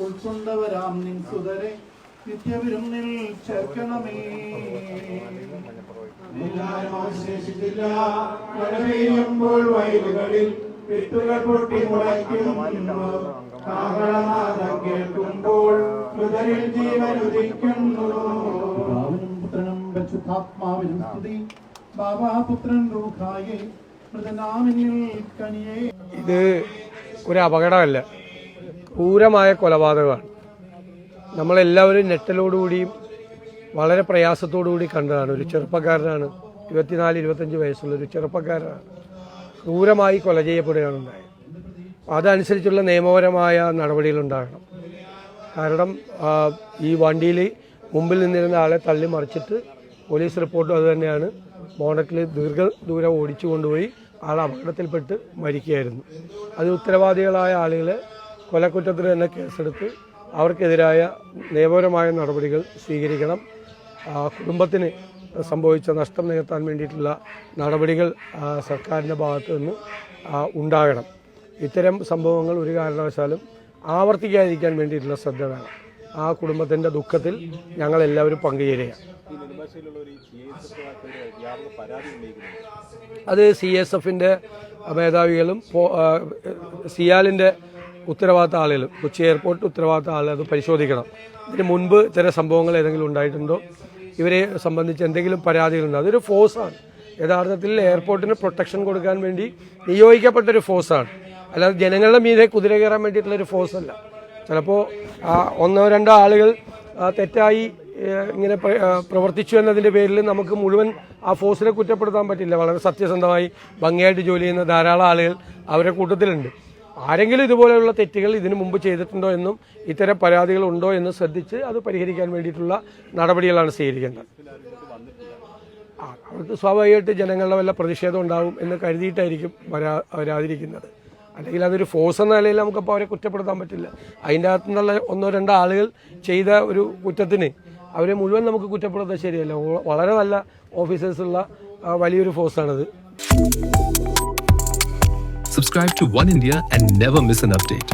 ഉൾക്കൊണ്ടവരാം നിൻ സുതരെ നിത്യവിരുന്നിൽ ചേർക്കണമേ. അവശേഷിച്ചില്ല. മഴ പെയ്യുമ്പോൾ വയലുകളിൽ വിത്തുകൾ പൊട്ടി മുളയ്ക്കുന്നു. കാഹളനാദം കേൾക്കുമ്പോൾ ഹൃദയിൽ ജീവൻ ഉദിക്കുന്നു. പുത്രനും പരിശുദ്ധാത്മാവിനും സ്തുതി. ബാബാ പുത്രൻ റൂഹായേ മൃതനാമിനിൽ കനിയേ. ഇത് ഒരു അപകടമല്ല, ക്രൂരമായ കൊലപാതകമാണ്. നമ്മളെല്ലാവരും ഞെട്ടലോടുകൂടിയും വളരെ പ്രയാസത്തോടുകൂടി കണ്ടതാണ്. ഒരു ചെറുപ്പക്കാരനാണ്, 24-25 വയസ്സുള്ളൊരു ചെറുപ്പക്കാരനാണ് ക്രൂരമായി കൊല ചെയ്യപ്പെടുകയാണ് ഉണ്ടായത്. അതനുസരിച്ചുള്ള നിയമപരമായ നടപടികളുണ്ടാകണം. കാരണം ഈ വണ്ടിയിൽ മുമ്പിൽ നിന്നിരുന്ന ആളെ തള്ളി മറിച്ചിട്ട് പോലീസ് റിപ്പോർട്ടും അതുതന്നെയാണ്. ബോണറ്റിൽ ദീർഘദൂരം ഓടിച്ചു കൊണ്ടുപോയി ആൾ അപകടത്തിൽപ്പെട്ട് മരിക്കുകയായിരുന്നു. അത് ഉത്തരവാദികളായ ആളുകളെ കൊലക്കുറ്റത്തിന് തന്നെ കേസെടുത്ത് അവർക്കെതിരായ നിയമപരമായ നടപടികൾ സ്വീകരിക്കണം. കുടുംബത്തിന് സംഭവിച്ച നഷ്ടം നികത്താൻ വേണ്ടിയിട്ടുള്ള നടപടികൾ സർക്കാരിൻ്റെ ഭാഗത്തു നിന്ന് ഉണ്ടാകണം. ഇത്തരം സംഭവങ്ങൾ ഒരു കാരണവശാലും ആവർത്തിക്കാതിരിക്കാൻ വേണ്ടിയിട്ടുള്ള ശ്രദ്ധ വേണം. ആ കുടുംബത്തിൻ്റെ ദുഃഖത്തിൽ ഞങ്ങളെല്ലാവരും പങ്കുചേരുകയാണ്. അത് CSFൻ്റെ മേധാവികളും സിയാലിൻ്റെ ഉത്തരവാദിത്ത ആളുകളും കൊച്ചി എയർപോർട്ട് ഉത്തരവാദിത്ത ആളുകൾ അത് പരിശോധിക്കണം. ഇതിന് മുൻപ് ഇത്തരം സംഭവങ്ങൾ ഏതെങ്കിലും ഉണ്ടായിട്ടുണ്ടോ, ഇവരെ സംബന്ധിച്ച് എന്തെങ്കിലും പരാതികളുണ്ടോ? അതൊരു ഫോഴ്സാണ്. യഥാർത്ഥത്തിൽ എയർപോർട്ടിന് പ്രൊട്ടക്ഷൻ കൊടുക്കാൻ വേണ്ടി നിയോഗിക്കപ്പെട്ടൊരു ഫോഴ്സാണ്, അല്ലാതെ ജനങ്ങളുടെ മീതെ കുതിര കയറാൻ വേണ്ടിയിട്ടുള്ളൊരു ഫോഴ്സല്ല. ചിലപ്പോൾ 1-2 ആളുകൾ തെറ്റായി ഇങ്ങനെ പ്രവർത്തിച്ചു എന്നതിൻ്റെ പേരിൽ നമുക്ക് മുഴുവൻ ആ ഫോഴ്സിനെ കുറ്റപ്പെടുത്താൻ പറ്റില്ല. വളരെ സത്യസന്ധമായി ഭംഗിയായിട്ട് ജോലി ചെയ്യുന്ന ധാരാളം ആളുകൾ അവരുടെ കൂട്ടത്തിലുണ്ട്. ആരെങ്കിലും ഇതുപോലെയുള്ള തെറ്റുകൾ ഇതിനു മുമ്പ് ചെയ്തിട്ടുണ്ടോ എന്നും ഇത്തരം പരാതികൾ ഉണ്ടോ എന്ന് ശ്രദ്ധിച്ച് അത് പരിഹരിക്കാൻ വേണ്ടിയിട്ടുള്ള നടപടികളാണ് സ്വീകരിക്കേണ്ടത്. അവർക്ക് സ്വാഭാവികമായിട്ട് ജനങ്ങളുടെ വല്ല പ്രതിഷേധം ഉണ്ടാവും എന്ന് കരുതിയിട്ടായിരിക്കും വരാതിരിക്കുന്നത്. അല്ലെങ്കിൽ അതൊരു ഫോഴ്സ് എന്ന നിലയിൽ നമുക്കപ്പോൾ അവരെ കുറ്റപ്പെടുത്താൻ പറ്റില്ല. അതിൻ്റെ അകത്തു നിന്നുള്ള 1-2 ആളുകൾ ചെയ്ത ഒരു കുറ്റത്തിന് അവരെ മുഴുവൻ നമുക്ക് കുറ്റപ്പെടുത്താൻ ശരിയല്ല. വളരെ നല്ല ഓഫീസേഴ്സുള്ള വലിയൊരു ഫോഴ്സാണത്. Subscribe to One India and never miss an update.